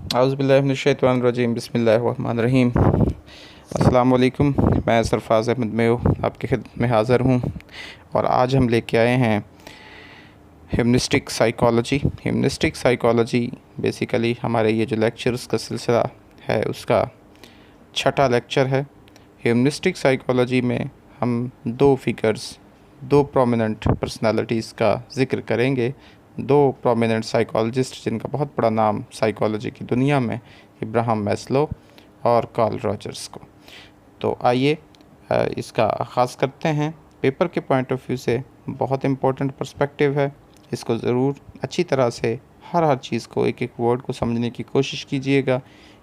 औज़ुबिल्लाहिमिनश्शैतानिर्रजीम बिस्मिल्लाहिर्रहमानिर्रहीम। अस्सलाम वालेकुम। मैं सरफराज अहमद मेयो आपकी खिदमत में हाज़िर हूँ और आज हम लेके आए हैं humanistic psychology. Humanistic psychology basically हमारे ये जो लेक्चर्स का सिलसिला है उसका छठा लेक्चर है। ह्यूमनिस्टिक साइकोलॉजी में हम दो फिगर्स, दो प्रोमिनेंट पर्सनालिटीज़ का ज़िक्र करेंगे, दो प्रोमिनेंट साइकोलॉजिस्ट जिनका बहुत बड़ा नाम साइकोलॉजी की दुनिया में, इब्राहम मैस्लो और कार्ल रॉजर्स को। तो आइए इसका आगाज़ करते हैं। पेपर के पॉइंट ऑफ व्यू से बहुत इम्पोर्टेंट पर्सपेक्टिव है, इसको ज़रूर अच्छी तरह से हर चीज़ को, एक एक वर्ड को समझने की कोशिश कीजिएगा।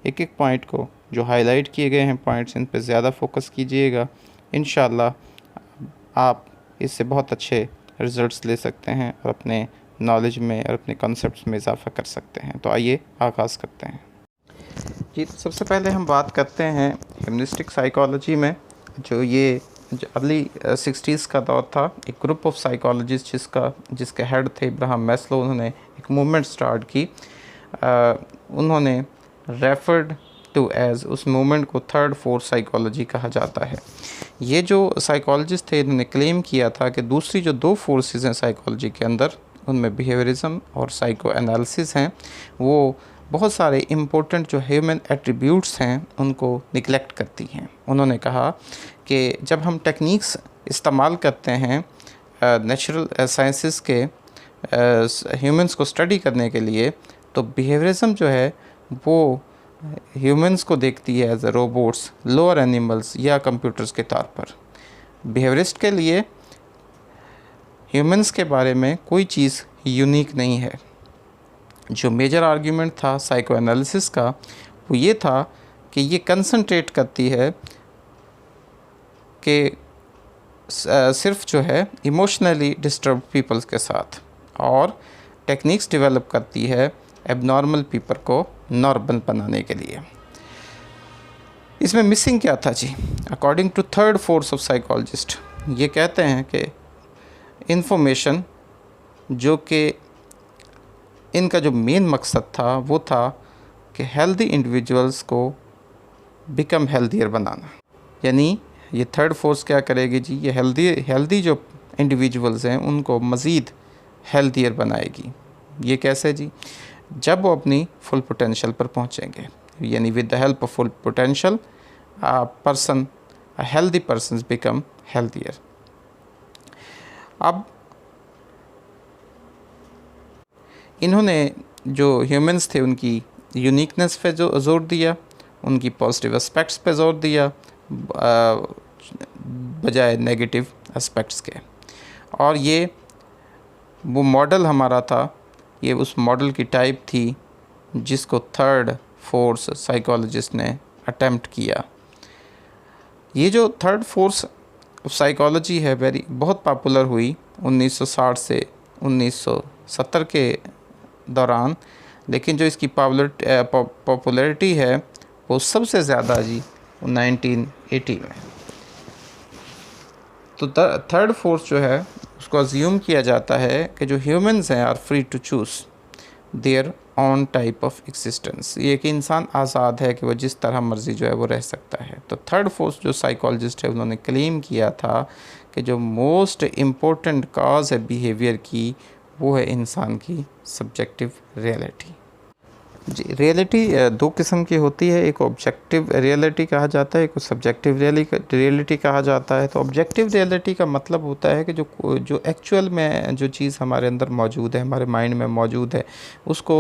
एक एक पॉइंट को जो हाईलाइट किए गए हैं पॉइंट्स, इन पर ज़्यादा फोकस कीजिएगा। इंशाल्लाह आप इससे बहुत अच्छे रिज़ल्ट्स ले सकते हैं और अपने नॉलेज में और अपने कॉन्सेप्ट्स में इजाफ़ा कर सकते हैं। तो आइए आगाज़ करते हैं जी। सबसे पहले हम बात करते हैं ह्यूमनिस्टिक साइकोलॉजी में जो अर्ली 60s का दौर था। एक ग्रुप ऑफ साइकोलॉजिस्ट जिसके हेड थे इब्राहम मैस्लो, उन्होंने एक मूवमेंट स्टार्ट की। उन्होंने रेफर्ड टू एज, उस मूवमेंट को थर्ड फोर्स साइकोलॉजी कहा जाता है। ये जो साइकोलॉजिस्ट थे इन्होंने क्लेम किया था कि दूसरी जो दो फोर्सेस हैं साइकोलॉजी के अंदर, उनमें बिहेवियरिज्म और साइको एनालिसिस हैं, वो बहुत सारे इम्पोर्टेंट जो ह्यूमन एट्रीब्यूट्स हैं उनको निगलेक्ट करती हैं। उन्होंने कहा कि जब हम टेक्निक्स इस्तेमाल करते हैं नेचुरल साइंसेस के ह्यूमंस को स्टडी करने के लिए, तो बिहेवियरिज्म जो है वो ह्यूमंस को देखती है as a robots, lower animals या कंप्यूटर्स के तौर पर। बिहेवियरिस्ट के लिए ह्यूमंस के बारे में कोई चीज़ यूनिक नहीं है। जो मेजर आर्ग्यूमेंट था साइको एनालिसिस का वो ये था कि ये कंसंट्रेट करती है कि सिर्फ जो है इमोशनली डिस्टर्ब पीपल्स के साथ, और टेक्निक्स डेवलप करती है एबनॉर्मल पीपल को नॉर्मल बनाने के लिए। इसमें मिसिंग क्या था जी? According to third force of psychologist, ये कहते हैं कि इंफॉर्मेशन, जो कि इनका जो मेन मकसद था वो था कि हेल्दी इंडिविजुअल्स को बिकम हेल्दियर बनाना। यानी ये थर्ड फोर्स क्या करेगी जी? ये हेल्दी जो इंडिविजुअल्स हैं उनको मज़ीद हेल्दियर बनाएगी। ये कैसे जी? जब वो अपनी फुल पोटेंशियल पर पहुंचेंगे, यानी with the help of full potential healthy person become healthier. अब इन्होंने जो ह्यूमंस थे उनकी यूनिकनेस पे जो जोर दिया, उनकी पॉजिटिव एस्पेक्ट्स पे जोर दिया बजाय नेगेटिव एस्पेक्ट्स के। और ये वो मॉडल हमारा था, ये उस मॉडल की टाइप थी जिसको थर्ड फोर्स साइकोलॉजिस्ट ने अटेम्प्ट किया। ये जो थर्ड फोर्स साइकोलॉजी है बहुत पॉपुलर हुई 1960 से 1970 के दौरान, लेकिन जो इसकी पॉपुलैरिटी है वो सबसे ज़्यादा जी 1980 में। तो थर्ड फोर्स जो है उसको अज्यूम किया जाता है कि जो ह्यूमंस हैं are free to choose their own type of existence. ये कि इंसान आज़ाद है कि वो जिस तरह मर्ज़ी जो है वो रह सकता है। तो थर्ड फोर्स जो साइकोलॉजिस्ट है उन्होंने क्लेम किया था कि जो मोस्ट इम्पोर्टेंट काज है बिहेवियर की वो है इंसान की सब्जेक्टिव रियलिटी। जी, रियलिटी दो किस्म की होती है, एक ऑब्जेक्टिव रियलिटी कहा जाता है, एक सब्जेक्टिव रियलिटी कहा जाता है। तो ऑब्जेक्टिव रियलिटी का मतलब होता है कि जो एक्चुअल में जो चीज़ हमारे अंदर मौजूद है, हमारे माइंड में मौजूद है, उसको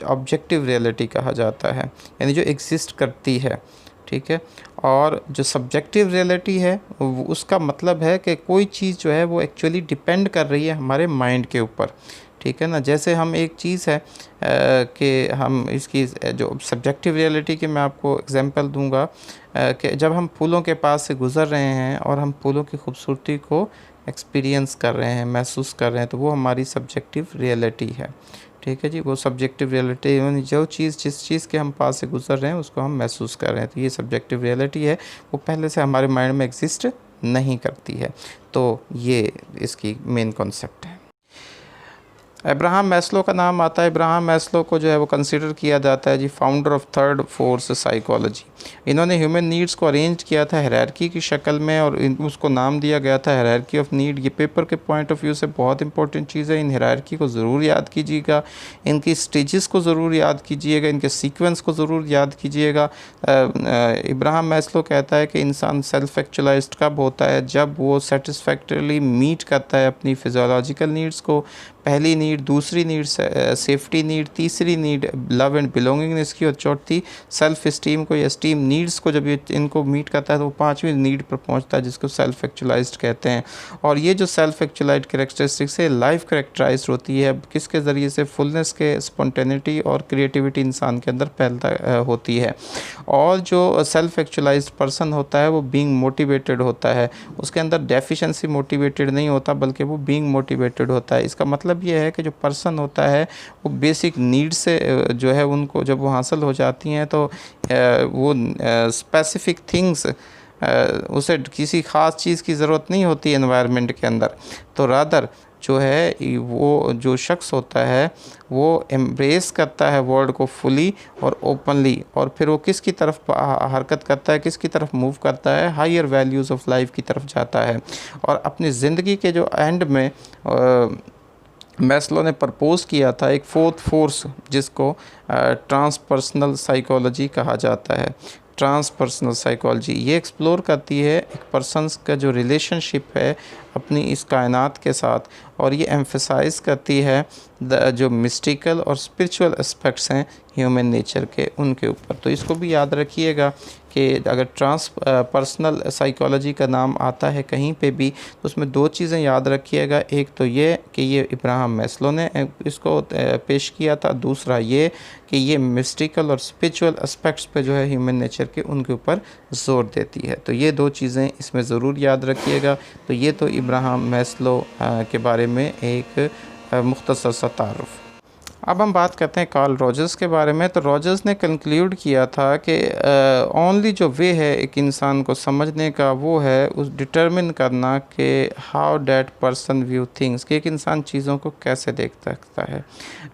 ऑब्जेक्टिव रियलिटी कहा जाता है, यानी जो एग्जिस्ट करती है। ठीक है। और जो सब्जेक्टिव रियलिटी है उसका मतलब है कि कोई चीज़ जो है वो एक्चुअली डिपेंड कर रही है हमारे माइंड के ऊपर। ठीक है ना। जैसे हम एक चीज़ है कि हम इसकी जो सब्जेक्टिव रियलिटी की मैं आपको एग्जांपल दूंगा कि जब हम फूलों के पास से गुज़र रहे हैं और हम फूलों की खूबसूरती को एक्सपीरियंस कर रहे हैं, महसूस कर रहे हैं, तो वो हमारी सब्जेक्टिव रियलिटी है। ठीक है जी। वो सब्जेक्टिव रियलिटी यानी जो चीज़ जिस चीज़ के हम पास से गुज़र रहे हैं उसको हम महसूस कर रहे हैं, तो ये सब्जेक्टिव रियलिटी है। वो पहले से हमारे माइंड में एग्जिस्ट नहीं करती है। तो ये इसकी मेन कॉन्सेप्ट है। अब्राहम मैस्लो का नाम आता है। अब्राहम मैस्लो को जो है वो कंसिडर किया जाता है जी founder of third force psychology. इन्होंने ह्यूमन नीड्स को अरेंज किया था हायरार्की की शक्ल में और उसको नाम दिया गया था हायरार्की ऑफ नीड। ये पेपर के पॉइंट ऑफ व्यू से बहुत इंपॉर्टेंट चीज़ है। इन हायरार्की को ज़रूर याद कीजिएगा, इनकी स्टेजेस को ज़रूर याद कीजिएगा, इनके सीक्वेंस को ज़रूर याद कीजिएगा। अब्राहम मैस्लो कहता है कि इंसान सेल्फ एक्चुअलाइज्ड कब होता है, जब वो सेटिस्फैक्टरली मीट करता है अपनी फिजियोलॉजिकल नीड्स को। पहली नीड, दूसरी नीड सेफ्टी नीड, तीसरी नीड लव एंड बिलोंगिंगनेस की, और चौथी सेल्फ इस्टीम को या स्टीम नीड्स को जब ये इनको मीट करता है तो वो पांचवी नीड पर पहुंचता है जिसको सेल्फ एक्चुअलाइज्ड कहते हैं। और ये जो सेल्फ एक्चुअलाइज्ड कैरेक्टरिस्टिक्स है लाइफ कैरेक्टराइज होती है किसके ज़रिए से, फुलनेस के, स्पॉन्टेनिटी और क्रिएटिविटी इंसान के अंदर पैदा होती है। और जो सेल्फ एक्चुअलाइज्ड पर्सन होता है वो बीइंग मोटिवेटेड होता है, उसके अंदर डेफिशिएंसी मोटिवेटेड नहीं होता बल्कि वो बीइंग मोटिवेटेड होता है। इसका मतलब ये है कि जो पर्सन होता है वो बेसिक नीड से जो है उनको जब वो हासिल हो जाती हैं तो वो स्पेसिफिक थिंग्स उसे किसी ख़ास चीज़ की ज़रूरत नहीं होती एनवायरनमेंट के अंदर। तो रादर जो है वो जो शख्स होता है वो एम्ब्रेस करता है वर्ल्ड को फुली और ओपनली, और फिर वो किसकी तरफ हरकत करता है, किसकी तरफ मूव करता है, हायर वैल्यूज़ ऑफ लाइफ की तरफ जाता है। और अपनी ज़िंदगी के जो एंड में मैस्लो ने प्रपोज़ किया था एक फोर्थ फोर्स जिसको ट्रांसपर्सनल साइकोलॉजी कहा जाता है। ट्रांसपर्सनल साइकोलॉजी ये एक्सप्लोर करती है एक पर्सन्स का जो रिलेशनशिप है अपनी इस कायनात के साथ, और ये एम्फसाइज करती है जो मिस्टिकल और स्पिरिचुअल एस्पेक्ट्स हैं ह्यूमन नेचर के, उनके ऊपर। तो इसको भी याद रखिएगा कि अगर पर्सनल साइकोलॉजी का नाम आता है कहीं पे भी तो उसमें दो चीज़ें याद रखिएगा। एक तो ये कि ये अब्राहम मैस्लो ने इसको पेश किया था, दूसरा ये कि ये मिस्टिकल और स्पिरिचुअल एस्पेक्ट्स पे जो है ह्यूमन नेचर के उनके ऊपर ज़ोर देती है। तो ये दो चीज़ें इसमें ज़रूर याद रखिएगा। तो ये तो अब्राहम मैस्लो के बारे में एक मुख्तसर सा तारुफ। अब हम बात करते हैं कार्ल रॉजर्स के बारे में। तो रॉजर्स ने कंक्लूड किया था कि ओनली जो वे है एक इंसान को समझने का वो है उस डिटरमिन करना कि how that person view things, कि एक इंसान चीज़ों को कैसे देख सकता है,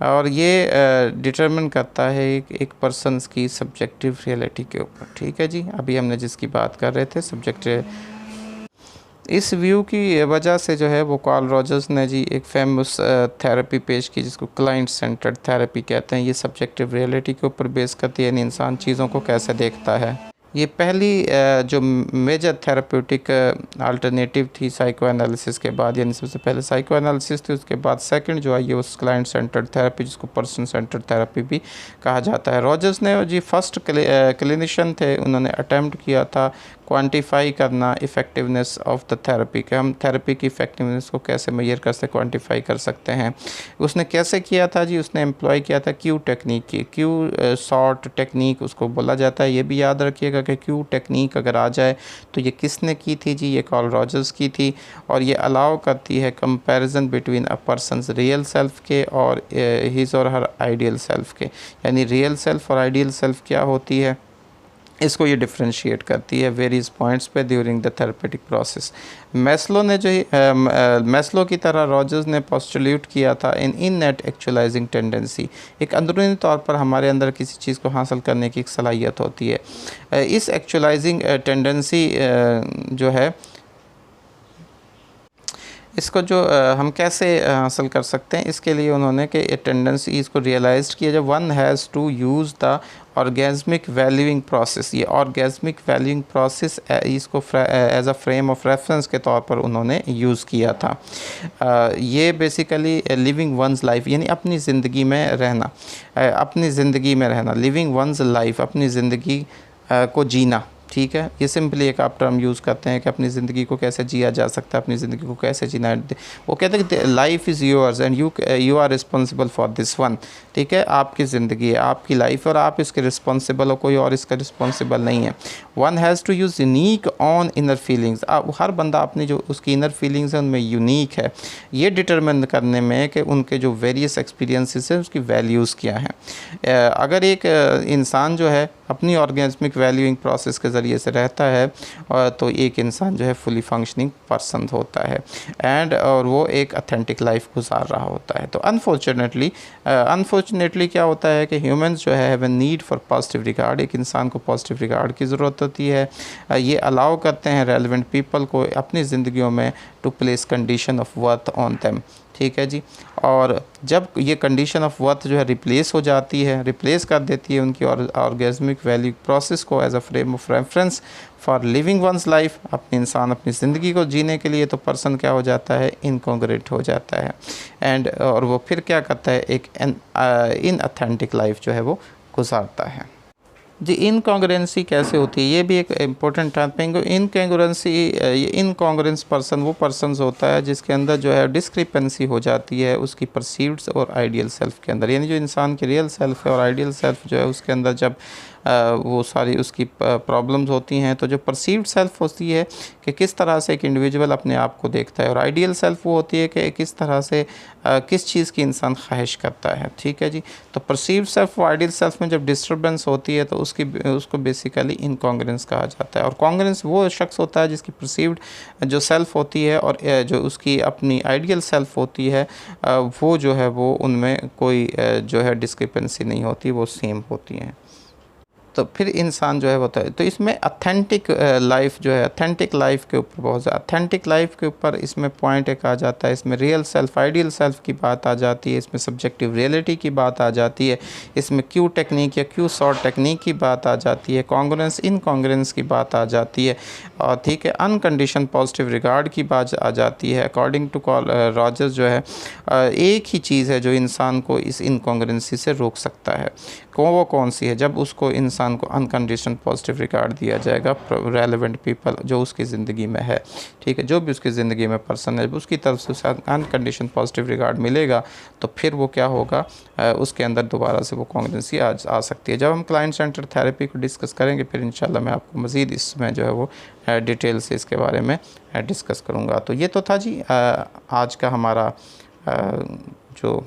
और ये डिटरमिन करता है एक पर्सन की सब्जेक्टिव रियलिटी के ऊपर। ठीक है जी, अभी हमने जिसकी बात कर रहे थे सब्जेक्टिव, इस व्यू की वजह से जो है वो कार्ल रॉजर्स ने जी एक फेमस थेरेपी पेश की जिसको क्लाइंट सेंटर्ड थेरेपी कहते हैं। ये सब्जेक्टिव रियलिटी के ऊपर बेस करती है, इंसान चीज़ों को कैसे देखता है। ये पहली जो मेजर थेरेप्यूटिक अल्टरनेटिव थी साइको एनालिसिस के बाद, यानी सबसे पहले साइको एनालिसिस थी, उसके बाद सेकंड जो आई है उस क्लाइंट सेंटर्ड थेरेपी जिसको पर्सन सेंटर्ड थेरेपी भी कहा जाता है। रॉजर्स ने जी फर्स्ट क्लिनिशियन थे, उन्होंने अटैम्प्ट किया था क्वांटिफाई करना इफ़ेक्टिवनेस ऑफ द थेरेपी, कि हम थेरेपी की इफ़ेक्टिवनेस को कैसे मेजर कर सकते, क्वांटिफाई कर सकते हैं। उसने कैसे किया था जी, उसने एम्प्लॉय किया था क्यू टेक्निक की। क्यू सॉर्ट टेक्निक उसको बोला जाता है। ये भी याद रखिएगा कि क्यू टेक्निक अगर आ जाए तो ये किसने की थी जी, ये कार्ल रॉजर्स की थी। और ये अलाउ करती है comparison between a person's real self के और हिज और हर आइडियल सेल्फ के, यानी रियल सेल्फ और आइडियल सेल्फ क्या होती है इसको ये डिफ्रेंशिएट करती है वेरियस पॉइंट्स पे during the therapeutic process. Maslow ने जो मैस्लो की तरह रॉजर्स ने पोस्टुलेट किया था इन नेट एक्चुअलाइजिंग टेंडेंसी, एक अंदरूनी तौर पर हमारे अंदर किसी चीज़ को हासिल करने की एक सलाहियत होती है। इस एक्चुअलाइजिंग टेंडेंसी जो है इसको जो हम कैसे हासिल कर सकते हैं, इसके लिए उन्होंने कि टेंडेंसी इसको रियलाइज़ किया जब one has to use the organismic valuing process. ये ऑर्गेज़मिक वैल्यूइंग प्रोसेस इसको as a frame of reference के तौर पर उन्होंने यूज़ किया था। ये बेसिकली लिविंग वंस लाइफ, यानी अपनी ज़िंदगी में रहना, अपनी ज़िंदगी में रहना, लिविंग वंस लाइफ, अपनी ज़िंदगी को जीना। ठीक है, ये सिंपली एक आप टर्म यूज़ करते हैं कि अपनी ज़िंदगी को कैसे जिया जा सकता है, अपनी ज़िंदगी को कैसे जीना है। वो कहते हैं कि life is yours and you are responsible for this one. ठीक है, आपकी ज़िंदगी है, आपकी लाइफ, और आप इसके रिस्पॉन्सिबल हो, कोई और इसका रिस्पॉन्सिबल नहीं है। One has to use unique on inner feelings, हर बंदा अपनी जो उसकी इनर फीलिंग्स हैं उनमें यूनिक है, ये डिटरमिन करने में कि उनके जो वेरियस एक्सपीरियंसेस हैं उसकी वैल्यूज़ क्या हैं। अगर एक इंसान जो है अपनी ऑर्गेनिज्मिक वैल्यूइंग प्रोसेस के ज़रिए से रहता है तो एक इंसान जो है फुली फंक्शनिंग पर्सन होता है और वो एक अथेंटिक लाइफ गुजार रहा होता है। तो अनफॉर्चुनेटली क्या होता है कि ह्यूमंस जो है have a need for positive regard, एक इंसान को पॉजिटिव रिगार्ड की ज़रूरत होती है। ये अलाउ करते हैं रेलेवेंट पीपल को अपनी ज़िंदगियों में to place condition of worth on them, ठीक है जी। और जब ये कंडीशन ऑफ वर्थ जो है रिप्लेस हो जाती है, रिप्लेस कर देती है उनकी ऑर्गेनिज्मिक वैल्यू प्रोसेस को as a frame of reference for living one's life, अपने इंसान अपनी ज़िंदगी को जीने के लिए, तो पर्सन क्या हो जाता है, इनकॉन्ग्रुएंट हो जाता है और वो फिर क्या करता है, एक इनऑथेंटिक लाइफ जो है वो गुजारता है जी। इनकॉन्ग्रुएंसी कैसे होती है, ये भी एक इम्पोर्टेंट टॉपिक है। इनकॉन्ग्रुएंस पर्सन वो पर्सन्स होता है जिसके अंदर जो है डिस्क्रिपेंसी हो जाती है उसकी परसीव्ड और आइडियल सेल्फ के अंदर, यानी जो इंसान की रियल सेल्फ है और आइडियल सेल्फ जो है उसके अंदर जब वो सारी उसकी प्रॉब्लम्स होती हैं, तो जो परसीव्ड सेल्फ होती है कि किस तरह से एक इंडिविजुअल अपने आप को देखता है, और आइडियल सेल्फ वो होती है कि किस तरह से किस चीज़ की इंसान ख्वाहिश करता है, ठीक है जी। तो परसीव्ड सेल्फ और आइडियल सेल्फ में जब डिस्टर्बेंस होती है तो उसको बेसिकली इनकॉन्ग्रुएंस कहा जाता है। और कॉन्ग्रुएंस वो शख्स होता है जिसकी परसीव्ड जो सेल्फ होती है और जो उसकी अपनी आइडियल सेल्फ होती है वो जो है वो उनमें कोई जो है डिस्क्रिपेंसी नहीं होती, वो सेम होती हैं। तो फिर इंसान जो है होता है, तो इसमें अथेंटिक लाइफ जो है, अथेंटिक लाइफ के ऊपर बहुत ज़्यादा, अथेंटिक लाइफ के ऊपर इसमें पॉइंट एक आ जाता है, इसमें रियल सेल्फ आइडियल सेल्फ की बात आ जाती है, इसमें सब्जेक्टिव रियलिटी की बात आ जाती है, इसमें क्यू टेक्निक या क्यू सॉर्ट टेक्निक की बात आ जाती है, कॉन्ग्रुएंस इनकॉन्ग्रुएंस की बात आ जाती है, और ठीक है अनकंडीशन पॉजिटिव रिगार्ड की बात आ जाती है। अकॉर्डिंग टू रॉजर्स जो है एक ही चीज़ है जो इंसान को इस इनकॉन्ग्रुएंसी से रोक सकता है, वो कौन सी है, जब उसको इंसान को अनकंडीशन पॉजिटिव रिगार्ड दिया जाएगा रेलेवेंट पीपल जो उसकी ज़िंदगी में है, ठीक है, जो भी उसकी ज़िंदगी में पर्सन है, जब उसकी तरफ से उसे अनकंडीशन पॉजिटिव रिगार्ड मिलेगा तो फिर वो क्या होगा, उसके अंदर दोबारा से वो कॉन्ग्रुएंसी आ सकती है। जब हम क्लाइंट सेंटर थेरेपी को डिस्कस करेंगे फिर इंशाल्लाह मैं आपको मज़ीद इसमें जो है वो डिटेल से इसके बारे में डिस्कस करूँगा। तो ये तो था जी आज का हमारा जो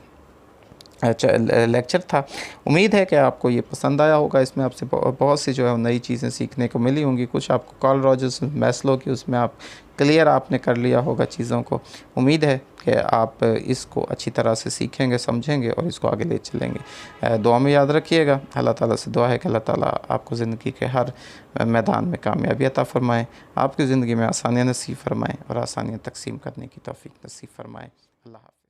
लेक्चर था। उम्मीद है कि आपको ये पसंद आया होगा, इसमें आपसे बहुत सी जो है नई चीज़ें सीखने को मिली होंगी, कुछ आपको कार्ल रॉजर्स मैस्लो की उसमें आप क्लियर आपने कर लिया होगा चीज़ों को। उम्मीद है कि आप इसको अच्छी तरह से सीखेंगे, समझेंगे और इसको आगे ले चलेंगे। दुआ में याद रखिएगा, अल्लाह ताला से दुआ है कि अल्लाह ताला आपको ज़िंदगी के हर मैदान में कामयाबी अता फ़रमाएँ, आपकी ज़िंदगी में आसानियाँ नसीब फ़रमाएँ और आसानियाँ तकसीम करने की तौफ़ीक नसीब फ़रमाएँ। अल्लाह।